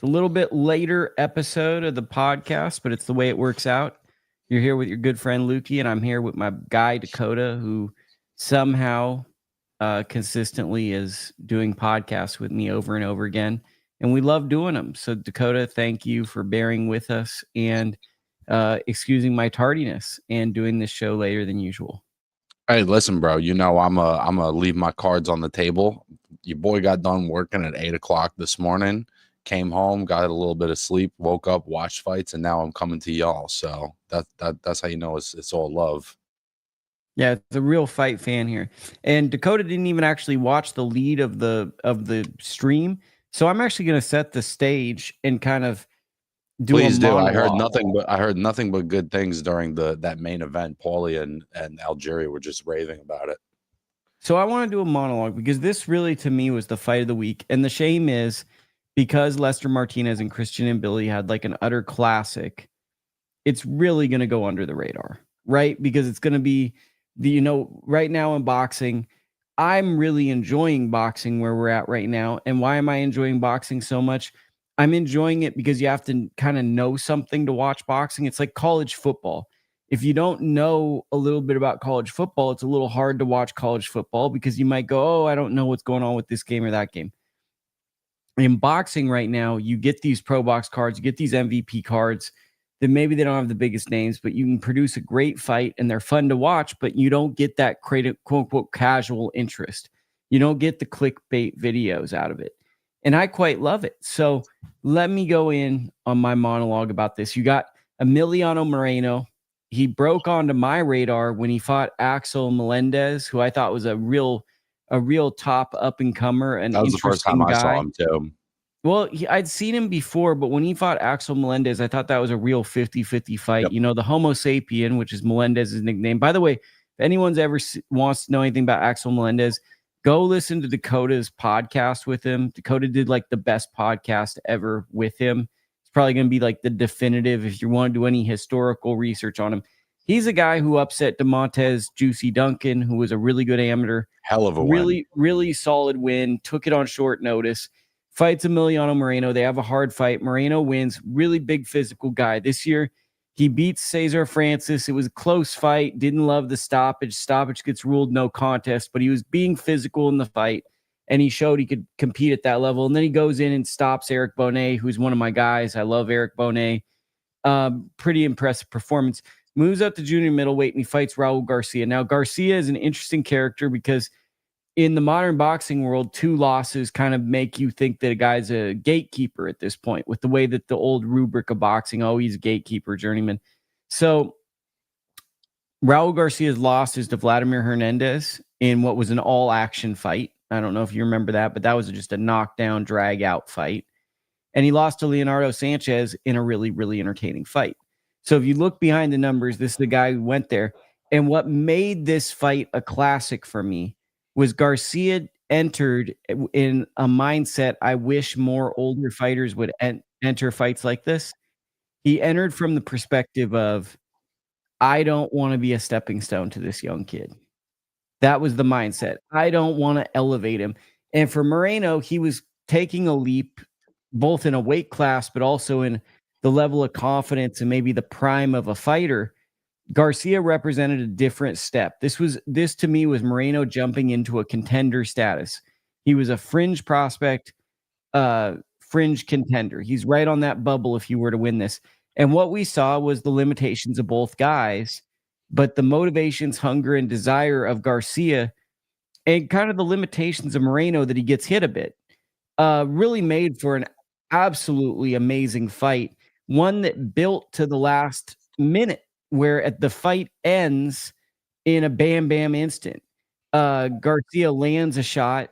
It's a little bit later episode of the podcast, but it's the way it works out. You're here with your good friend Lukey, and I'm here with my guy Dakota, who somehow consistently is doing podcasts with me over and over again. And we love doing them. So Dakota, thank you for bearing with us and excusing my tardiness and doing this show later than usual. Hey, listen, bro. You know I'm a leave my cards on the table. Your boy got done working at 8 o'clock this morning. Came home, got a little bit of sleep, woke up, watched fights, and now I'm coming to y'all. So that's how you know it's all love. Yeah, it's a real fight fan here. And Dakota didn't even actually watch the lead of the stream. So I'm actually going to set the stage and kind of do Please a do. monologue. I heard nothing but good things during that main event. Paulie and Algeria were just raving about it. So I want to do a monologue because this really, to me, was the fight of the week. And the shame is because Lester Martinez and Christian and Billy had like an utter classic, it's really going to go under the radar, right? Because it's going to be right now in boxing, I'm really enjoying boxing where we're at right now. And why am I enjoying boxing so much? I'm enjoying it because you have to kind of know something to watch boxing. It's like college football. If you don't know a little bit about college football, it's a little hard to watch college football because you might go, oh, I don't know what's going on with this game or that game. In boxing right now, you get these pro box cards, you get these MVP cards that maybe they don't have the biggest names, but you can produce a great fight and they're fun to watch, but you don't get that quote unquote casual interest. You don't get the clickbait videos out of it. And I quite love it. So let me go in on my monologue about this. You got Emiliano Moreno. He broke onto my radar when he fought Axel Melendez, who I thought was a real top up and comer. And that was the first time I saw him too. Well, I'd seen him before, but when he fought Axel Melendez, I thought that was a real 50-50 fight. Yep. You know, the Homo sapien, which is Melendez's nickname. By the way, if anyone's ever wants to know anything about Axel Melendez, go listen to Dakota's podcast with him. Dakota did like the best podcast ever with him. It's probably going to be like the definitive if you want to do any historical research on him. He's a guy who upset DeMontez Juicy Duncan, who was a really good amateur. Hell of a win. Really solid win. Took it on short notice. Fights Emiliano Moreno. They have a hard fight. Moreno wins. Really big physical guy. This year, he beats Cesar Francis. It was a close fight. Didn't love the stoppage. Stoppage gets ruled no contest, but he was being physical in the fight, and he showed he could compete at that level. And then he goes in and stops Eric Bonet, who's one of my guys. I love Eric Bonet. Pretty impressive performance. Moves up to junior middleweight, and he fights Raul Garcia. Now, Garcia is an interesting character because in the modern boxing world, 2 losses kind of make you think that a guy's a gatekeeper at this point with the way that the old rubric of boxing, oh, he's a gatekeeper, journeyman. So Raul Garcia's loss is to Vladimir Hernandez in what was an all-action fight. I don't know if you remember that, but that was just a knockdown, drag-out fight. And he lost to Leonardo Sanchez in a really, really entertaining fight. So if you look behind the numbers, this is the guy who went there. And what made this fight a classic for me was Garcia entered in a mindset I wish more older fighters would enter fights like this. He entered from the perspective of, I don't want to be a stepping stone to this young kid. That was the mindset. I don't want to elevate him. And for Moreno, he was taking a leap both in a weight class, but also in the level of confidence and maybe the prime of a fighter. Garcia represented a different step. This to me was Moreno jumping into a contender status. He was a fringe prospect, fringe contender. He's right on that bubble if you were to win this. And what we saw was the limitations of both guys, but the motivations, hunger, and desire of Garcia and kind of the limitations of Moreno that he gets hit a bit really made for an absolutely amazing fight. One that built to the last minute, where at the fight ends in a bam, bam instant. Garcia lands a shot.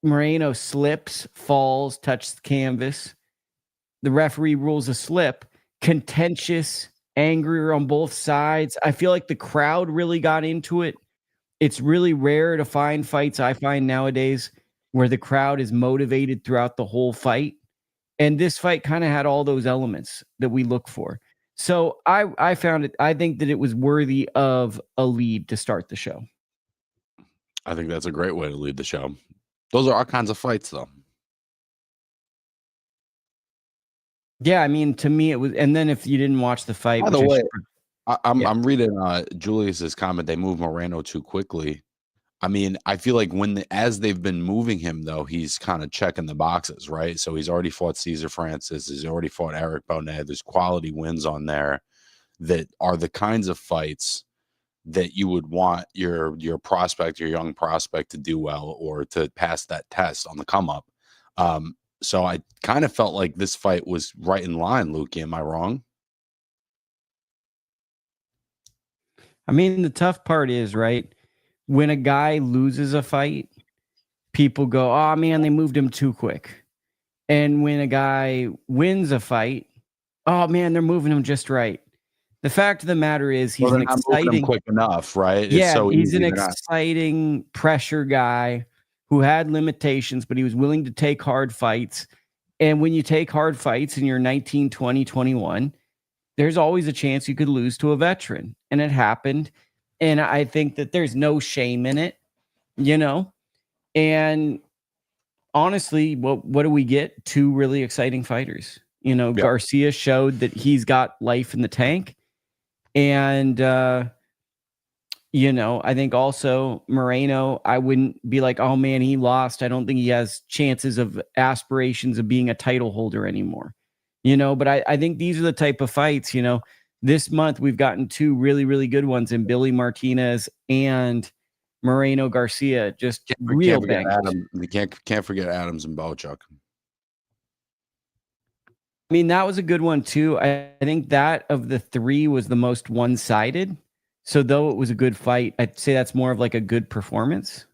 Moreno slips, falls, touches the canvas. The referee rules a slip. Contentious, angry on both sides. I feel like the crowd really got into it. It's really rare to find fights, I find nowadays, where the crowd is motivated throughout the whole fight. And this fight kind of had all those elements that we look for. So I found it, I think that it was worthy of a lead to start the show. I think that's a great way to lead the show. Those are all kinds of fights, though. Yeah, I mean, to me it was. And then if you didn't watch the fight, By which the I way, should, I'm reading Julius's comment. They moved Moreno too quickly. I mean, I feel like as they've been moving him, though, he's kind of checking the boxes, right? So he's already fought Cesar Francis. He's already fought Eric Bonet. There's quality wins on there that are the kinds of fights that you would want your prospect, your young prospect, to do well or to pass that test on the come up. So I kind of felt like this fight was right in line, Lukey. Am I wrong? I mean, the tough part is, right, when a guy loses a fight, people go, "Oh man, they moved him too quick." And when a guy wins a fight, "Oh man, they're moving him just right." The fact of the matter is Well, he's they're an not moving him exciting quick enough, right? It's Yeah, so he's an easy. They're not. exciting pressure guy who had limitations, but he was willing to take hard fights. And when you take hard fights and you're 19, 20, 21, there's always a chance you could lose to a veteran. And it happened. And I think that there's no shame in it, you know? And honestly, what do we get? Two really exciting fighters. Yeah. Garcia showed that he's got life in the tank. And I think also Moreno, I wouldn't be like, oh man, he lost. I don't think he has chances of aspirations of being a title holder anymore. But I think these are the type of fights, this month we've gotten two really, really good ones in Billy Martinez and Moreno Garcia, just real Forget bangers. Adam. We can't forget Adams and Bochuk. I mean, that was a good one too. I think that of the three was the most one-sided. So though it was a good fight, I'd say that's more of like a good performance.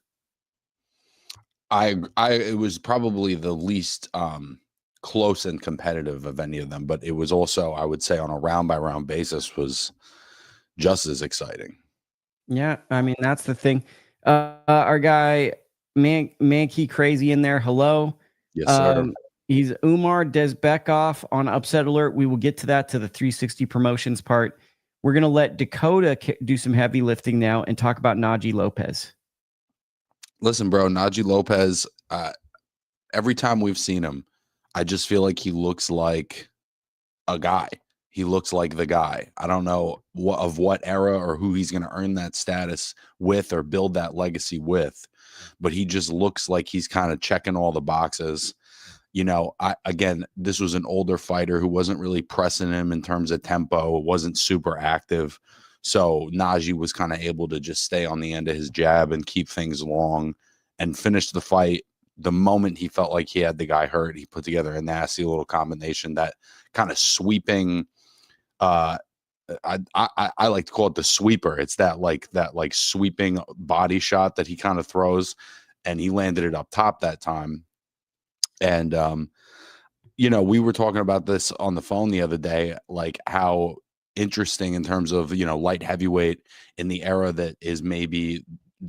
It was probably the least close and competitive of any of them, but it was also, I would say, on a round by round basis, was just as exciting. Yeah, I mean that's the thing. Our guy Mankey Crazy in there. Hello. Yes, sir. He's Umar Dzambekov on Upset Alert. We will get to that, to the 360 promotions part. We're gonna let Dakota do some heavy lifting now and talk about Najee Lopez. Listen, bro, Najee Lopez. Every time we've seen him, I just feel like he looks like a guy. He looks like the guy. I don't know what era or who he's going to earn that status with or build that legacy with, but he just looks like he's kind of checking all the boxes. Again, this was an older fighter who wasn't really pressing him in terms of tempo, wasn't super active. So Najee was kind of able to just stay on the end of his jab and keep things long and finish the fight. The moment he felt like he had the guy hurt, he put together a nasty little combination, that kind of sweeping. I like to call it the sweeper. It's that sweeping body shot that he kind of throws, and he landed it up top that time. And we were talking about this on the phone the other day, like how interesting in terms of light heavyweight in the era that is maybe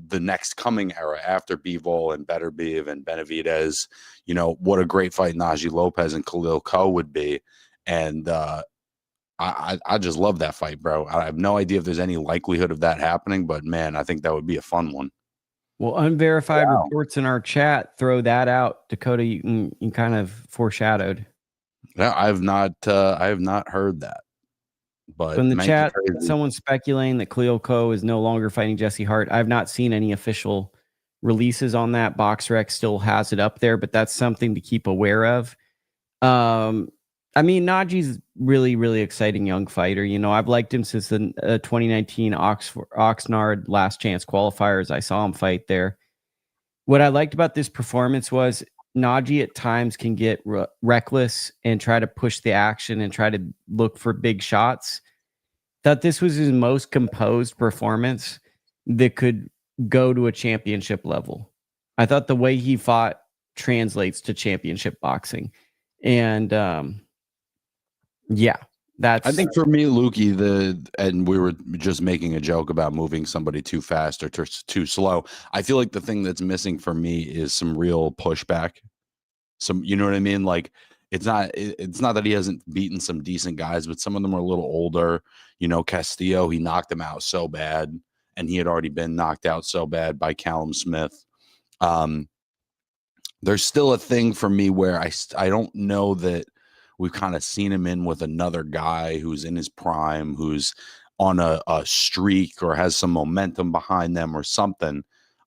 the next coming era after Bivol and Beterbiev and Benavidez. What a great fight Najee Lopez and Khalil-Ko would be. And I just love that fight, bro. I have no idea if there's any likelihood of that happening, but man, I think that would be a fun one. Well, unverified reports in our chat throw that out. Dakota, you kind of foreshadowed. Yeah, I have not heard that. But so in the chat, someone's speculating that Khalil-Ko is no longer fighting Jesse Hart. I've not seen any official releases on that. BoxRec still has it up there, but that's something to keep aware of. I mean, Najee's really, really exciting young fighter. I've liked him since the 2019 Oxnard Last Chance qualifiers. I saw him fight there. What I liked about this performance was Najee at times can get reckless and try to push the action and try to look for big shots. Thought this was his most composed performance that could go to a championship level. I thought the way he fought translates to championship boxing. And yeah, that's. I think for me, Lukey, and we were just making a joke about moving somebody too fast or too slow. I feel like the thing that's missing for me is some real pushback. You know what I mean? Like it's not that he hasn't beaten some decent guys, but some of them are a little older. Castillo, he knocked him out so bad, and he had already been knocked out so bad by Callum Smith. There's still a thing for me where I don't know that we've kind of seen him in with another guy who's in his prime, who's on a streak or has some momentum behind them or something.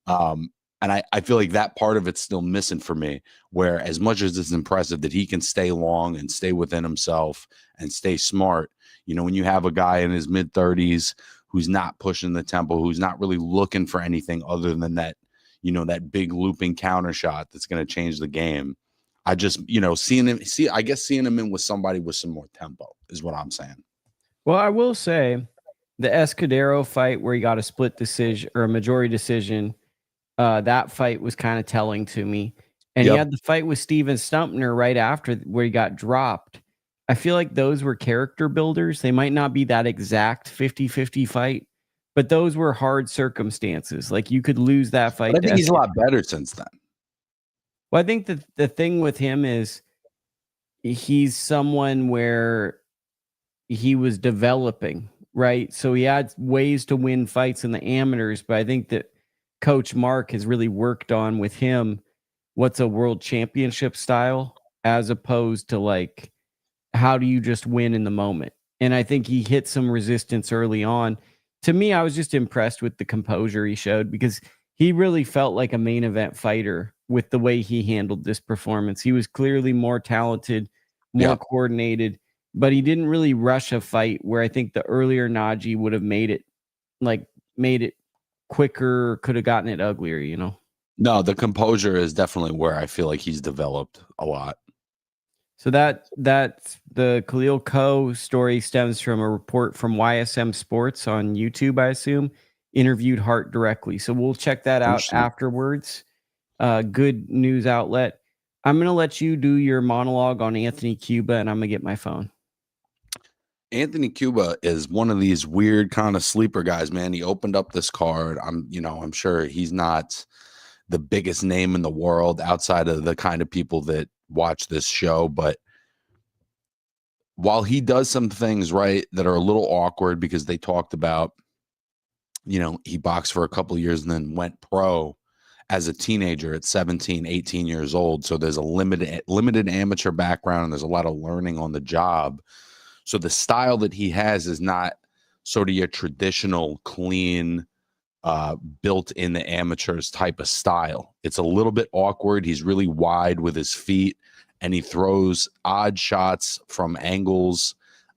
And I feel like that part of it's still missing for me, where as much as it's impressive that he can stay long and stay within himself and stay smart, you know, when you have a guy in his mid-30s who's not pushing the tempo, who's not really looking for anything other than that, you know, that big looping counter shot that's going to change the game. I just, you know, seeing him in with somebody with some more tempo is what I'm saying. Well, I will say the Escudero fight where he got a split decision or a majority decision, that fight was kind of telling to me. And he had the fight with Steven Stumpner right after where he got dropped. I feel like those were character builders. They might not be that exact 50-50 fight, but those were hard circumstances. Like you could lose that fight. But I think he's a lot better since then. Well, I think that the thing with him is he's someone where he was developing, right? So he had ways to win fights in the amateurs, but I think that Coach Mark has really worked on with him what's a world championship style as opposed to like how do you just win in the moment. And I think he hit some resistance early on. To me, I was just impressed with the composure he showed because he really felt like a main event fighter with the way he handled this performance. He was clearly more talented, more coordinated, but he didn't really rush a fight where I think the earlier Najee would have made it quicker, could have gotten it uglier, you know? No, the composure is definitely where I feel like he's developed a lot. So that the Khalil Coe story stems from a report from YSM Sports on YouTube, I assume, interviewed Hart directly. So we'll check that out afterwards. Good news outlet. I'm going to let you do your monologue on Anthony Cuba, and I'm going to get my phone. Anthony Cuba is one of these weird kind of sleeper guys, man. He opened up this card. I'm sure he's not the biggest name in the world outside of the kind of people that watch this show, but while he does some things right that are a little awkward because they talked about, you know, he boxed for a couple of years and then went pro as a teenager at 17, 18 years old. So there's a limited amateur background and there's a lot of learning on the job. So the style that he has is not sort of your traditional clean, built in the amateurs type of style. It's a little bit awkward. He's really wide with his feet and he throws odd shots from angles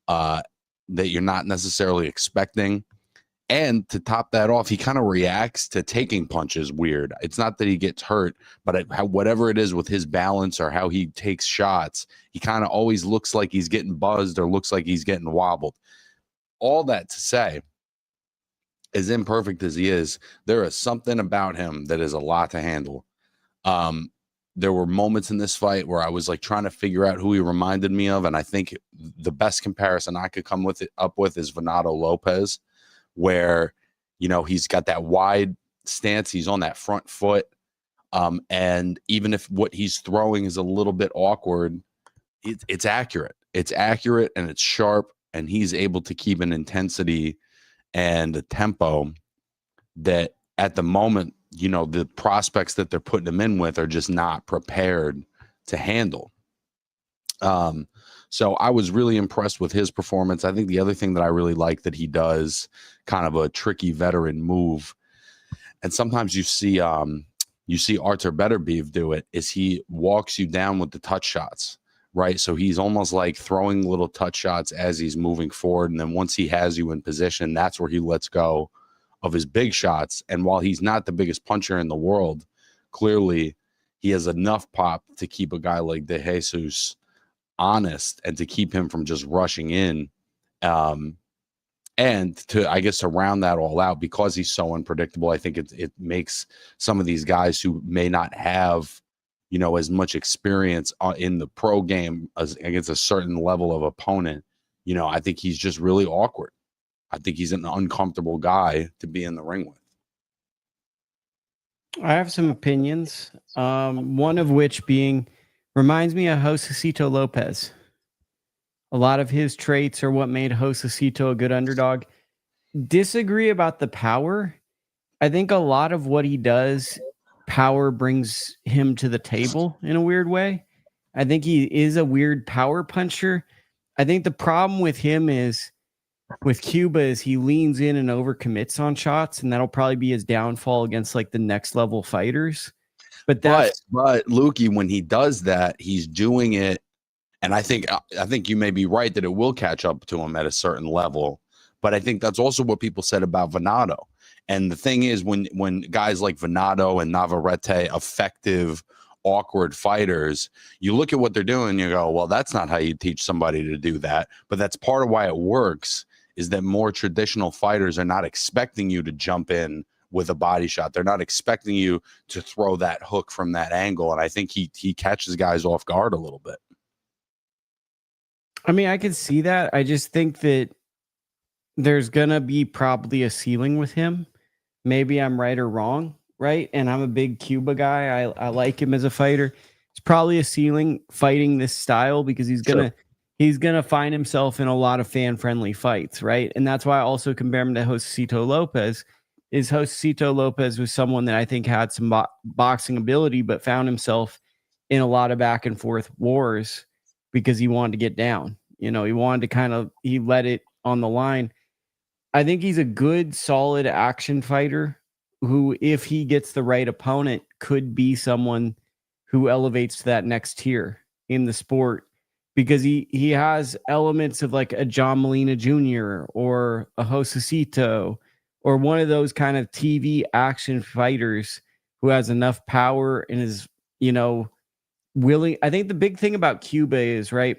that you're not necessarily expecting. And to top that off, he kind of reacts to taking punches weird. It's not that he gets hurt, but whatever it is with his balance or how he takes shots, he kind of always looks like he's getting buzzed or looks like he's getting wobbled. All that to say, as imperfect as he is, there is something about him that is a lot to handle. There were moments in this fight where I was like trying to figure out who he reminded me of, and I think the best comparison I could come up with is Venado Lopez, where, you know, he's got that wide stance, he's on that front foot, and even if what he's throwing is a little bit awkward, it's accurate. It's accurate and it's sharp, and he's able to keep an intensity and a tempo that at the moment, you know, the prospects that they're putting him in with are just not prepared to handle. So I was really impressed with his performance. I think the other thing that I really like that he does, kind of a tricky veteran move, and sometimes you see Artur Beterbiev do it, is he walks you down with the touch shots, right? So he's almost like throwing little touch shots as he's moving forward. And then once he has you in position, that's where he lets go of his big shots. And while he's not the biggest puncher in the world, clearly he has enough pop to keep a guy like De Jesus honest and to keep him from just rushing in. And to, I guess, to round that all out, because he's so unpredictable, I think it makes some of these guys who may not have, you know, as much experience in the pro game as against a certain level of opponent, you know, I think he's just really awkward. I think he's an uncomfortable guy to be in the ring with. I have some opinions. One of which being reminds me of Josecito Lopez. A lot of his traits are what made Josecito a good underdog. Disagree about the power. I think a lot of what he does, power brings him to the table in a weird way. I think he is a weird power puncher. I think the problem with him is with Cuba is he leans in and overcommits on shots, and that'll probably be his downfall against like the next level fighters. But Lukey, when he does that, he's doing it, and I think you may be right that it will catch up to him at a certain level. But I think that's also what people said about Venado. And the thing is, when guys like Venado and Navarrete, effective, awkward fighters, you look at what they're doing, and you go, well, that's not how you teach somebody to do that. But that's part of why it works, is that more traditional fighters are not expecting you to jump in with a body shot. They're not expecting you to throw that hook from that angle. And I think he catches guys off guard a little bit. I mean, I can see that. I just think that there's going to be probably a ceiling with him. Maybe I'm right or wrong, right? And I'm a big Cuba guy. I like him as a fighter. It's probably a ceiling fighting this style because he's gonna find himself in a lot of fan-friendly fights, right? And that's why I also compare him to Josecito Lopez. Josecito Lopez was someone that I think had some boxing ability, but found himself in a lot of back and forth wars because he wanted to get down. You know, he wanted to he let it on the line. I think he's a good, solid action fighter who, if he gets the right opponent, could be someone who elevates to that next tier in the sport because he has elements of like a John Molina Jr. or a Josecito or one of those kind of TV action fighters who has enough power and is, you know, willing. I think the big thing about Cuba is, right,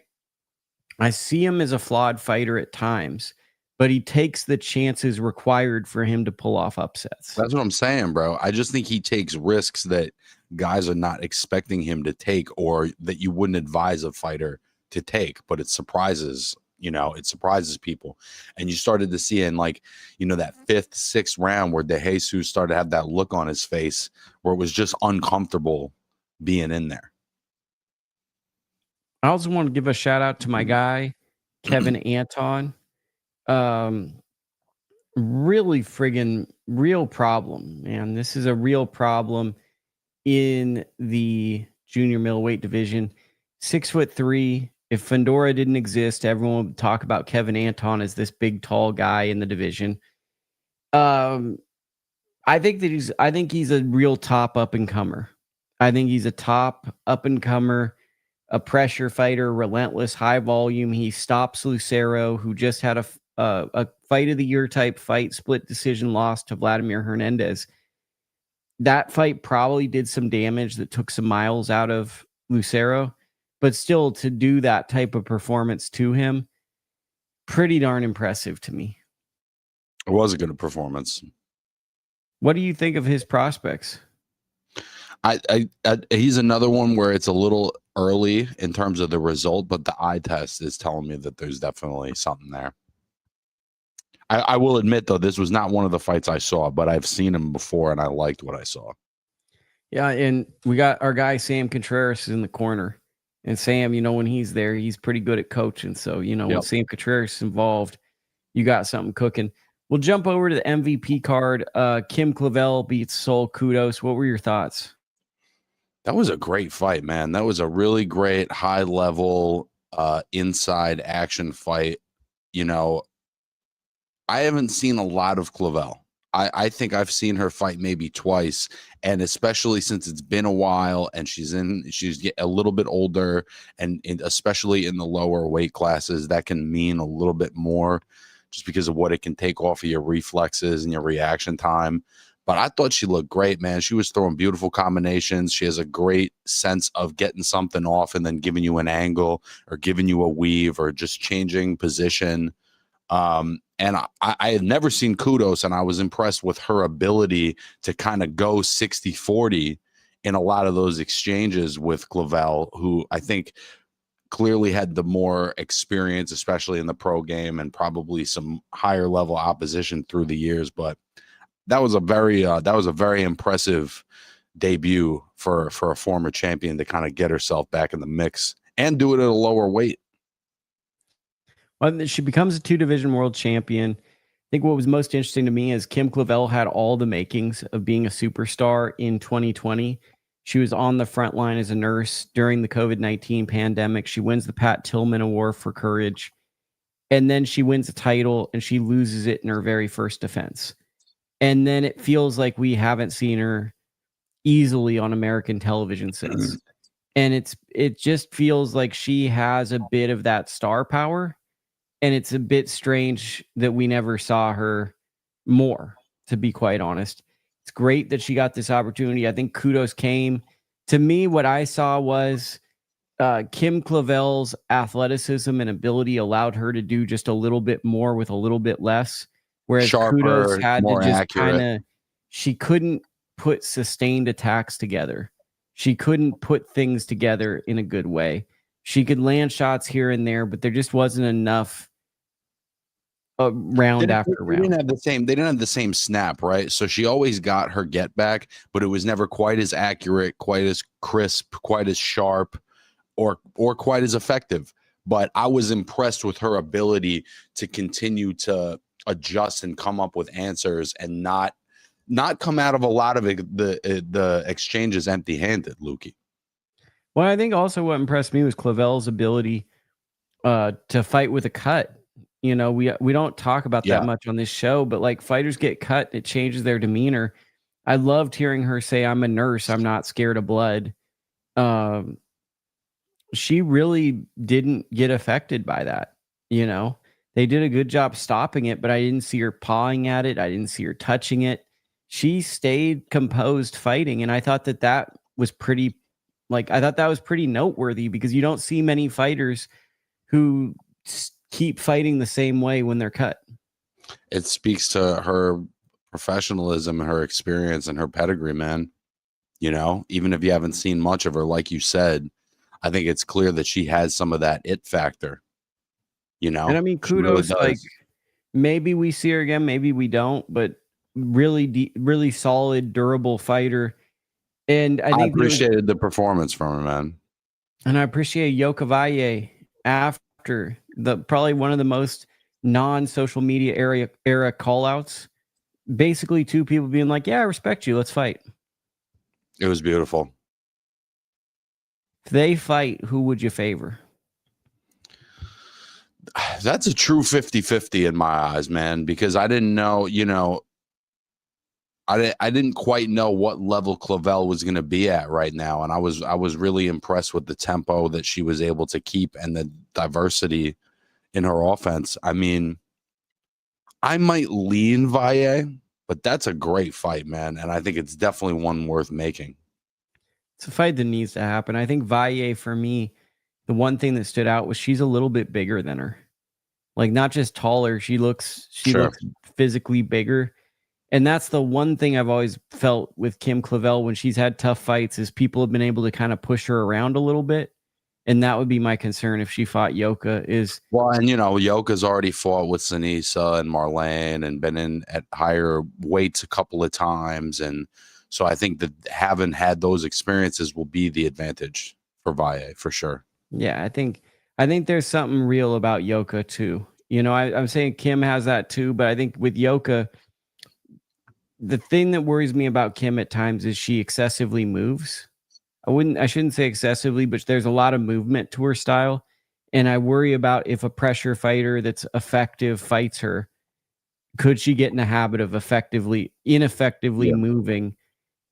I see him as a flawed fighter at times, but he takes the chances required for him to pull off upsets. That's what I'm saying, bro. I just think he takes risks that guys are not expecting him to take or that you wouldn't advise a fighter to take, but it surprises, it surprises people. And you started to see in like, that 5th, 6th round where De Jesus started to have that look on his face where it was just uncomfortable being in there. I also want to give a shout out to my guy, Kevin Anton. Really friggin' real problem, man. This is a real problem in the junior middleweight division. 6'3". If Fundora didn't exist, everyone would talk about Kevin Anton as this big, tall guy in the division. I think he's a real top up and comer. I think he's a top up and comer, a pressure fighter, relentless, high volume. He stops Lucero, who just had a fight of the year type fight, split decision loss to Vladimir Hernandez. That fight probably did some damage that took some miles out of Lucero, but still to do that type of performance to him, pretty darn impressive to me. It was a good performance. What do you think of his prospects? He's another one where it's a little early in terms of the result, but the eye test is telling me that there's definitely something there. I will admit, though, this was not one of the fights I saw, but I've seen him before, and I liked what I saw. Yeah, and we got our guy Sam Contreras in the corner. And Sam, when he's there, he's pretty good at coaching. So, when Sam Contreras is involved, you got something cooking. We'll jump over to the MVP card. Kim Clavel beats Sol Cudos. What were your thoughts? That was a great fight, man. That was a really great high-level inside action fight. I haven't seen a lot of Clavel. I think I've seen her fight maybe twice, and especially since it's been a while and she's a little bit older, and especially in the lower weight classes, that can mean a little bit more just because of what it can take off of your reflexes and your reaction time. But I thought she looked great, man. She was throwing beautiful combinations. She has a great sense of getting something off and then giving you an angle or giving you a weave or just changing position. And I had never seen Cudos, and I was impressed with her ability to kind of go 60-40 in a lot of those exchanges with Clavel, who I think clearly had the more experience, especially in the pro game, and probably some higher level opposition through the years. But that was a very impressive debut for a former champion to kind of get herself back in the mix and do it at a lower weight. Well, she becomes a 2-division world champion. I think what was most interesting to me is Kim Clavel had all the makings of being a superstar in 2020. She was on the front line as a nurse during the COVID-19 pandemic. She wins the Pat Tillman Award for courage. And then she wins a title and she loses it in her very first defense. And then it feels like we haven't seen her easily on American television since. And it just feels like she has a bit of that star power. And it's a bit strange that we never saw her more, to be quite honest. It's great that she got this opportunity. I think kudos came. To me, what I saw was Kim Clavel's athleticism and ability allowed her to do just a little bit more with a little bit less. Whereas Sharper, Kudos had to more just accurate. kind of, she couldn't put sustained attacks together. She couldn't put things together in a good way. She could land shots here and there, but there just wasn't enough round after round. They didn't have the same snap, right? So she always got her get back, but it was never quite as accurate, quite as crisp, quite as sharp, or quite as effective. But I was impressed with her ability to continue to adjust and come up with answers and not come out of a lot of the exchanges empty-handed, Lukey. Well, I think also what impressed me was Clavel's ability to fight with a cut. You know, we don't talk about that much on this show, but like fighters get cut, it changes their demeanor. I loved hearing her say, "I'm a nurse. I'm not scared of blood." She really didn't get affected by that. You know, they did a good job stopping it, but I didn't see her pawing at it. I didn't see her touching it. She stayed composed fighting, and I thought that was pretty. I thought that was pretty noteworthy because you don't see many fighters who keep fighting the same way when they're cut. It speaks to her professionalism and her experience and her pedigree, man. You know, even if you haven't seen much of her, like you said, I think it's clear that she has some of that it factor. You know, and I mean, kudos. Really maybe we see her again, maybe we don't, but really solid, durable fighter. And I think appreciated the performance from her, man. And I appreciate Yokasta Valle after probably one of the most non-social media era call-outs. Basically, two people being like, "Yeah, I respect you. Let's fight." It was beautiful. If they fight, who would you favor? That's a true 50-50 in my eyes, man, because I didn't know, you know, I didn't quite know what level Clavel was going to be at right now, and I was really impressed with the tempo that she was able to keep and the diversity in her offense. I mean, I might lean Valle, but that's a great fight, man, and I think it's definitely one worth making. It's a fight that needs to happen. I think Valle, for me, the one thing that stood out was she's a little bit bigger than her. Like, not just taller, she looks physically bigger. And that's the one thing I've always felt with Kim Clavel when she's had tough fights is people have been able to kind of push her around a little bit. And that would be my concern if she fought Yoka is. Well, and you know, Yoka's already fought with Sinisa and Marlene and been in at higher weights a couple of times. And so I think that having had those experiences will be the advantage for Valle for sure. Yeah, I think there's something real about Yoka too. You know, I'm saying Kim has that too, but I think with Yoka, the thing that worries me about Kim at times is she excessively moves. I shouldn't say excessively, but there's a lot of movement to her style. And I worry about if a pressure fighter that's effective fights her, could she get in a habit of ineffectively moving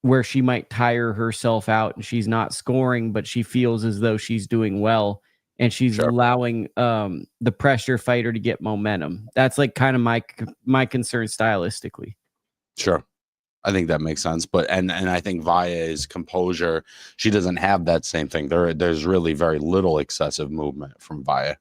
where she might tire herself out and she's not scoring, but she feels as though she's doing well and she's allowing the pressure fighter to get momentum. That's like kind of my concern stylistically. Sure. I think that makes sense. But and I think Valle's composure, she doesn't have that same thing. There's really very little excessive movement from Valle.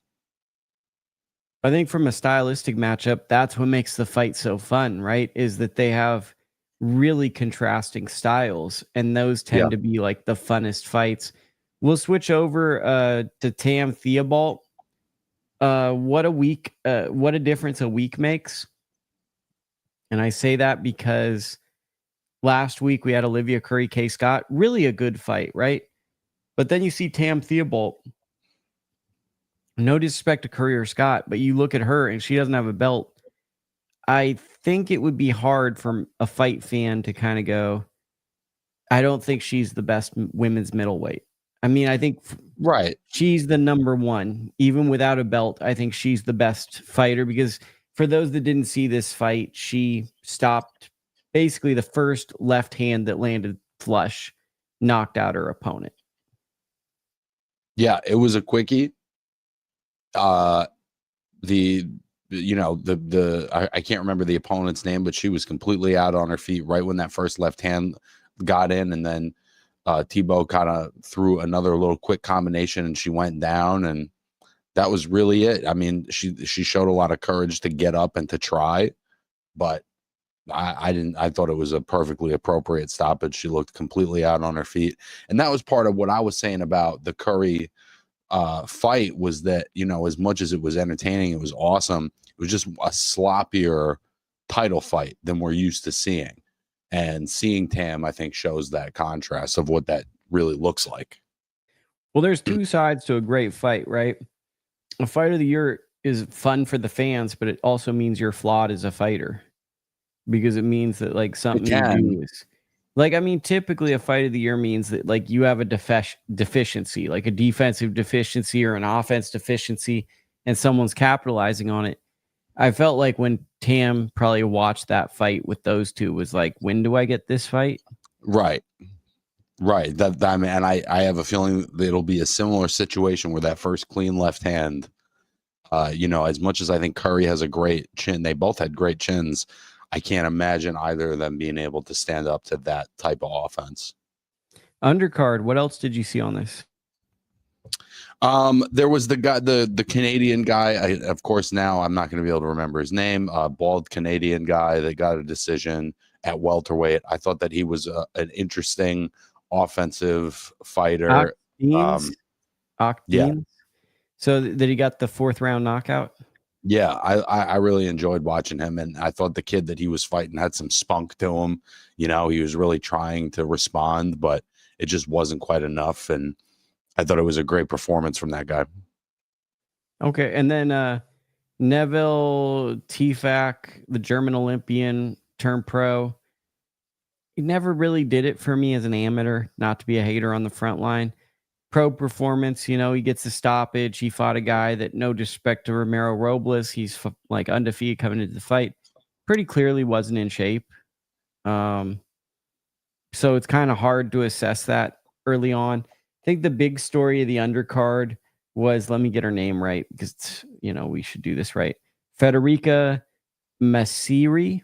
I think from a stylistic matchup, that's what makes the fight so fun, right? Is that they have really contrasting styles, and those tend to be like the funnest fights. We'll switch over to Tamm Thibeault. What a difference a week makes. And I say that because last week we had Olivia Curry K. Scott, really a good fight, right? But then you see Tamm Thibeault. No disrespect to Curry or Scott, but you look at her and she doesn't have a belt. I think it would be hard for a fight fan to kind of go, I don't think she's the best women's middleweight. I mean, I think Right. she's the number one, even without a belt. I think she's the best fighter because for those that didn't see this fight, she stopped basically the first left hand that landed flush, knocked out her opponent. Yeah, it was a quickie. I can't remember the opponent's name, but she was completely out on her feet right when that first left hand got in, and then Thibeault kind of threw another little quick combination, and she went down, and that was really it. I mean, she showed a lot of courage to get up and to try, but I didn't. I thought it was a perfectly appropriate stoppage. She looked completely out on her feet, and that was part of what I was saying about the Curry fight, was that, you know, as much as it was entertaining, it was awesome, it was just a sloppier title fight than we're used to seeing. And seeing Tamm, I think, shows that contrast of what that really looks like. Well, there's two sides to a great fight, right? A fight of the year is fun for the fans, but it also means you're flawed as a fighter because it means that like something you do is like, I mean, typically a fight of the year means that like you have a deficiency, like a defensive deficiency or an offense deficiency, and someone's capitalizing on it. I felt like when Tamm probably watched that fight with those two was like, when do I get this fight? Right. That I mean, and I have a feeling that it'll be a similar situation where that first clean left hand, you know, as much as I think Curry has a great chin, they both had great chins. I can't imagine either of them being able to stand up to that type of offense. Undercard, what else did you see on this? There was the guy, the Canadian guy. Of course, now I'm not going to be able to remember his name. Bald Canadian guy that got a decision at welterweight. I thought that he was an interesting offensive fighter. Yeah. So that he got the 4th round knockout. Yeah, I really enjoyed watching him, and I thought the kid that he was fighting had some spunk to him. You know, he was really trying to respond, but it just wasn't quite enough. And I thought it was a great performance from that guy. Okay, and then Neville Tifac, the German Olympian turned pro. He never really did it for me as an amateur, not to be a hater on the front line. Pro performance, you know, he gets a stoppage. He fought a guy that, no disrespect to Romero Robles, he's like undefeated coming into the fight, pretty clearly wasn't in shape. So it's kind of hard to assess that early on. I think the big story of the undercard was, let me get her name right because, you know, we should do this right. Federica Macri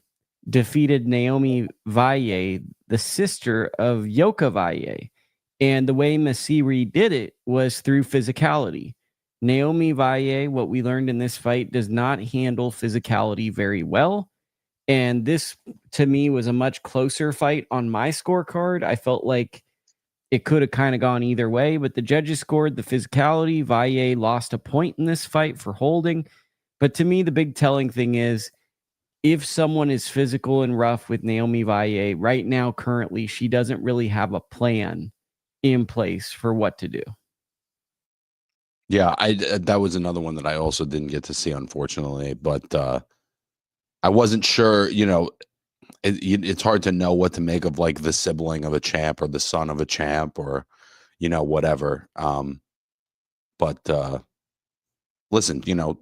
defeated Naomy Valle, the sister of Yokasta Valle. And the way Macri did it was through physicality. Naomy Valle, what we learned in this fight, does not handle physicality very well. And this, to me, was a much closer fight on my scorecard. I felt like it could have kind of gone either way, but the judges scored the physicality. Valle lost a point in this fight for holding. But to me, the big telling thing is, if someone is physical and rough with Naomy Valle right now, currently, she doesn't really have a plan in place for what to do. Yeah, that was another one that I also didn't get to see, unfortunately, but I wasn't sure, you know, it's hard to know what to make of like the sibling of a champ or the son of a champ or, you know, whatever. But listen, you know,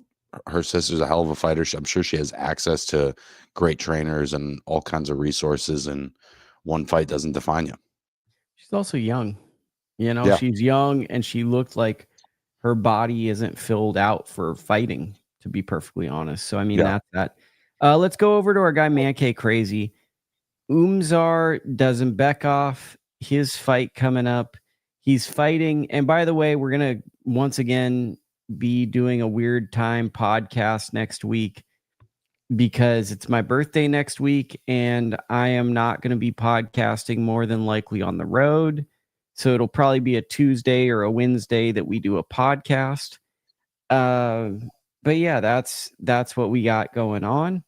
her sister's a hell of a fighter. I'm sure she has access to great trainers and all kinds of resources, and one fight doesn't define you. She's also young. You know, Yeah. she's young and she looked like her body isn't filled out for fighting, to be perfectly honest. So, I mean, Yeah. that's that. Let's go over to our guy, Mankay Crazy. Umar Dzambekov, his fight coming up. He's fighting. And by the way, we're going to once again be doing a weird time podcast next week because it's my birthday next week and I am not going to be podcasting more than likely on the road. So it'll probably be a Tuesday or a Wednesday that we do a podcast. But yeah, that's what we got going on.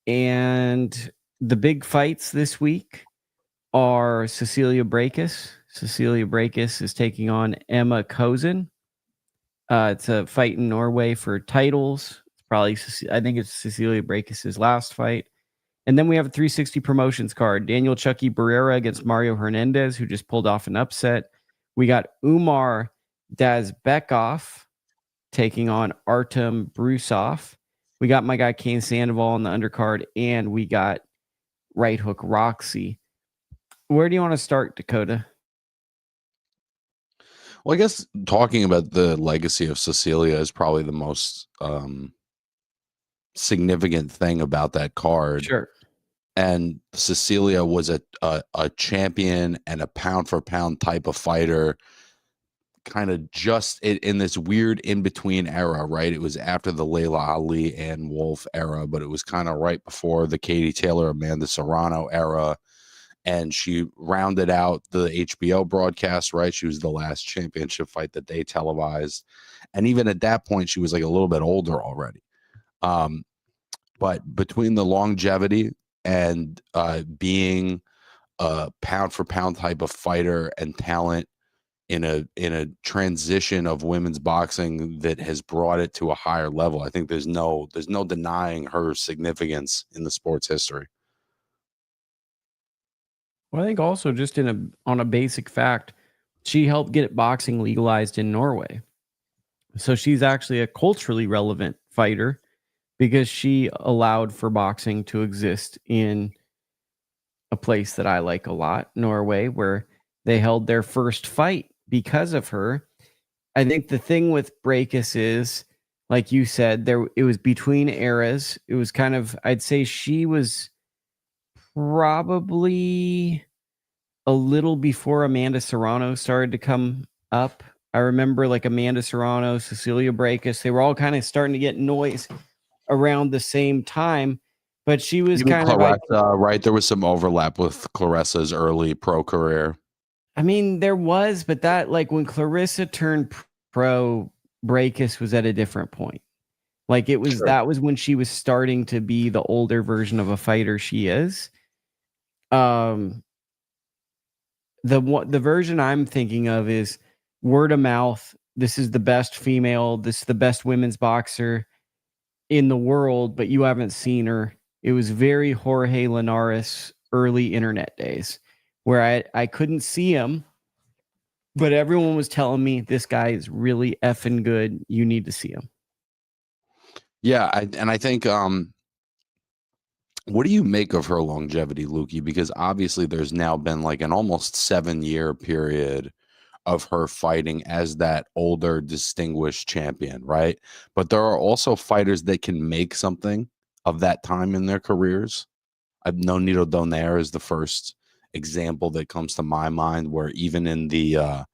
And the big fights this week are Cecilia Braekhus. Cecilia Braekhus is taking on Emma Kozen. It's a fight in Norway for titles. It's probably, I think it's Cecilia Braekhus' last fight. And then we have a 360 promotions card. Daniel Chucky Barrera against Mario Hernandez, who just pulled off an upset. We got Umar Dzambekov taking on Artem Brusov. We got my guy Cain Sandoval on the undercard, and we got right hook Roxy. Where do you want to start, Dakota? Well, I guess talking about the legacy of Cecilia is probably the most significant thing about that card. Sure. And Cecilia was a champion and a pound for pound type of fighter, kind of just in this weird in between era, right? It was after the Layla Ali and Wolf era, but it was kind of right before the Katie Taylor, Amanda Serrano era. And she rounded out the HBO broadcast, right? She was the last championship fight that they televised. And even at that point, she was like a little bit older already. But between the longevity and being a pound for pound type of fighter and talent in a transition of women's boxing that has brought it to a higher level, I think there's no denying her significance in the sport's history. Well, I think also just on a basic fact, she helped get boxing legalized in Norway. So she's actually a culturally relevant fighter because she allowed for boxing to exist in a place that I like a lot, Norway, where they held their first fight because of her. I think the thing with Braekhus is, like you said, it was between eras. It was kind of, I'd say she was probably a little before Amanda Serrano started to come up. I remember like Amanda Serrano, Cecilia Braekhus, they were all kind of starting to get noise around the same time, but she was kind of like, right? There was some overlap with Claressa's early pro career. I mean, there was, but that like when Claressa turned pro, Braekhus was at a different point. Like it was, that was when she was starting to be the older version of a fighter she is. The version I'm thinking of is word of mouth. This is the best female. This is the best women's boxer in the world, but you haven't seen her. It was very Jorge Linares early internet days where I couldn't see him, but everyone was telling me this guy is really effing good. You need to see him. Yeah. I think, what do you make of her longevity, Lukey? Because obviously there's now been like an almost 7-year period of her fighting as that older distinguished champion, right? But there are also fighters that can make something of that time in their careers. I've known Nito Donaire is the first example that comes to my mind, where even in the